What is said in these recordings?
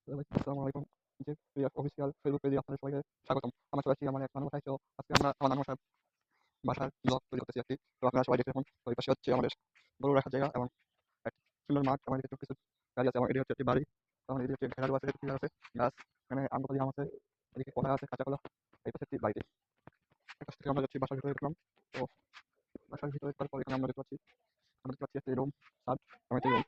আসসালামু আলাইকুম। যে অফিসিয়াল ফেসবুক পেজে আপনাদের সবাইকে স্বাগতম। আমরা চলে আসছি আমার এক নানু বাসায়। তো আজকে আমরা আমার নানু বাসার ব্লগ তৈরি করতেছি আরকি। তো আপনারা সবাই দেখতে থাকুন। তো এই পাশে হচ্ছে আমাদের গরু রাখার জায়গা এবং এক সুন্দর মাঠ। আমার এদিকে কিছু গাড়ি আছে এবং এদিকে হচ্ছে একটি বাড়ি। তখন এদিকে হচ্ছে ঘেরাও আছে, পিলার আছে, গাছ, এখানে আম্রপালি আম আছে, এদিকে কলা আছে, কাঁচা কলা। এই পাশে একটি বাড়িতে। এই পাশ থেকে আমরা যাচ্ছি বাসার ভিতরে ঢুকলাম। তো বাসার ভিতরে তারপর এখানে আমরা দেখতে পাচ্ছি একটি রুম, ছাদ এবং একটি রুম।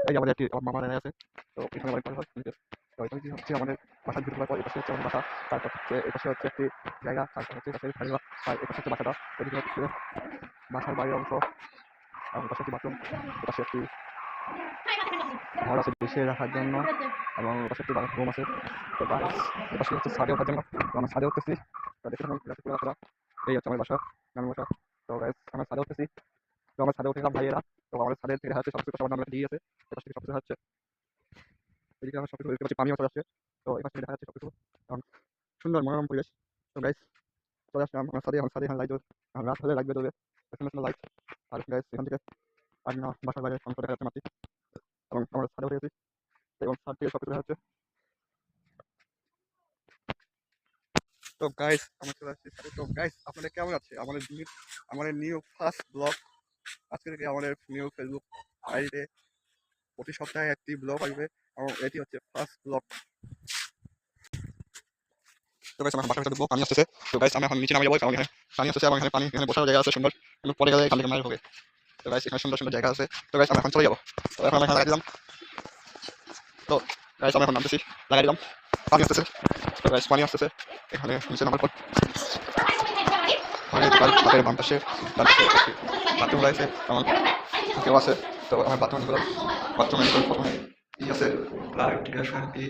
এই যে আমাদের আমার মামার এলাকা আছে। তো এখানে বাড়ি করা হয় নিচে। তো এটা হচ্ছে আমাদের বাসার ভিতরে পর এপাশে হচ্ছে আমাদের বাসা। তারপর হচ্ছে এপাশে হচ্ছে একটি জায়গা, তারপর হচ্ছে এপাশে খালি আর এপাশে হচ্ছে বাসাটা। এদিকে হচ্ছে বাসার বাইরের অংশ এবং পাশে একটি বাথরুম, এপাশে একটি ঘর আছে বেশি রাখার জন্য এবং পাশে একটি রুম আছে। তো এপাশে হচ্ছে ছাদে ওঠার জন্য। তো আমরা ছাদে উঠতেছি। তো দেখে থাকুন বাসাটা। এই হচ্ছে আমার বাসা, নানুর বাসা। তো গাইস আমরা ছাদে উঠতেছি। তো আমরা ছাদে উঠে গেলাম ভাইয়েরা। তো আমাদের ছাদের থেকে হচ্ছে সবকিছু সবার নামে দিয়ে আছে। এপাশ থেকে সবকিছু হচ্ছে এদিকে আমরা সবকিছু দেখতে পাচ্ছি, পানিও চলে আসছে। তো এপাশ থেকে দেখা যাচ্ছে সবকিছু এবং সুন্দর মনোরম পরিবেশ। তো গাইস চলে আসলাম আমার ছাদে। আমার ছাদে এখানে লাইট রাত হলে লাগবে জ্বলবে, সুন্দর সুন্দর লাইট। আর গাইস এখান থেকে আর না বাসার বাইরে অংশ দেখা যাচ্ছে মাটি এবং আমরা ছাদে উঠে গেছি এবং ছাদ থেকে সবকিছু দেখা যাচ্ছে। তো গাইস আমরা চলে আসছি ছাদে। তো গাইস আপনাদের কেমন আছে আমাদের নিউ ফার্স্ট ব্লগ আজকে থেকে আমাদের নিউ ফেসবুক আইডিতে প্রতি সপ্তাহে একটি ব্লগ আসবে এবং এটি হচ্ছে ফার্স্ট ব্লগ। তো গাইস আমার বাসার ভিতরে পানি আসতেছে। তো গাইস আমি এখন নিচে নামে যাবো কারণ এখানে পানি আসতেছে এবং এখানে পানি এখানে বসার জায়গা আছে সুন্দর, কিন্তু পরে গেলে এখান থেকে মায়ের হবে। তো গাইস এখানে সুন্দর সুন্দর জায়গা আছে। তো গাইস আমরা এখন চলে যাবো। তো এখন আমি এখানে লাগাই দিলাম। তো গাইস আমি এখন নামতেছি, লাগাই দিলাম, পানি আসতেছে। তো গাইস পানি আসতেছে এখানে নিচে নামার পর পানির বাম পাশে বাথরুম রয়েছে আমার কেউ আছে। তো আমার বাথরুম বাথরুমের প্রথমে ই আছে লাইট গ্যাস ই।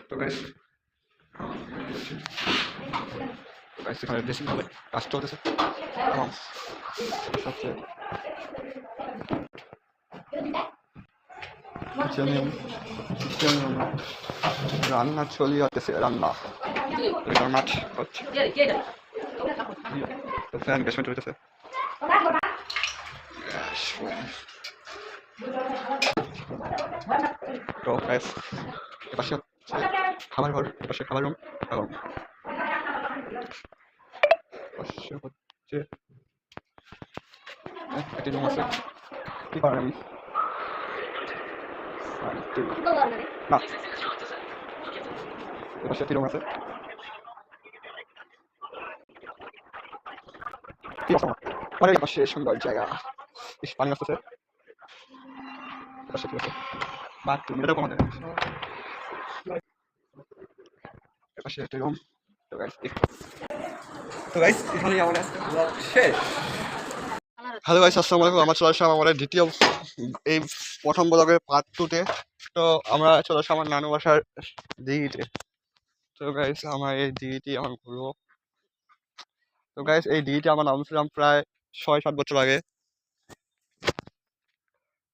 তো গাইস এখানে ড্রেসিং হবে, কাজ চলতেছে এবং সবচেয়ে রান্না চলিয়ে আসতেছে, রান্না মাছ হচ্ছে। তো ফ্যান গ্যাস চলতেছে। তো গাইস এপাশে হচ্ছে খাবার ঘর, এপাশে খাবার রুম এবং পাশে হচ্ছে একটি রুম আছে। কি করেন আমি না, এপাশে একটি রুম আছে। ঠিক আছে পরে এপাশে সুন্দর জায়গা, বেশ পানি আসতেছে। এপাশে কি আছে বাথরুম, এটা কমাতে এপাশে একটি রুম। তো গাইস এখানেই আমাদের ব্লগ শেষ। হ্যালো গাইস আসসালামু আলাইকুম। আমরা চলে আসলাম আমাদের দ্বিতীয় এই প্রথম ব্লগের পার্ট 2-তে। তো আমরা চলে আসলাম আমার নানু বাসার দিঘিতে। তো গাইস আমার এই দিঘিটি আমার ঘুরবো। তো গাইস এই দিঘিটি আমরা নামছিলাম প্রায় 6-7 বছর আগে।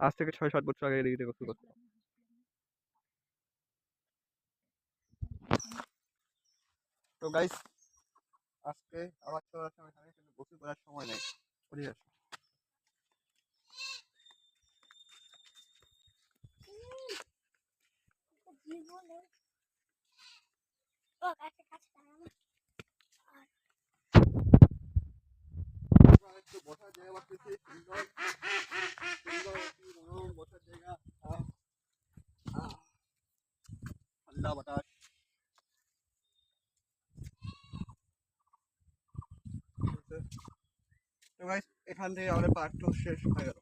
আজ থেকে 6-7 বছর আগে এই দিঘিতে গোসল করতাম। তো গাইস আজকে আবার চলে আসলাম এখানে, কিন্তু গোসল করার সময় নেই। ঠিক আছে একটু বসার জায়গা পাচ্ছি, সুন্দর সুন্দর মনোরম বসার জায়গা, ঠান্ডা বাতাস। তো গাইস এখান থেকে আমাদের পার্ট 2 শেষ হয়ে গেল।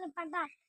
Lepas dah.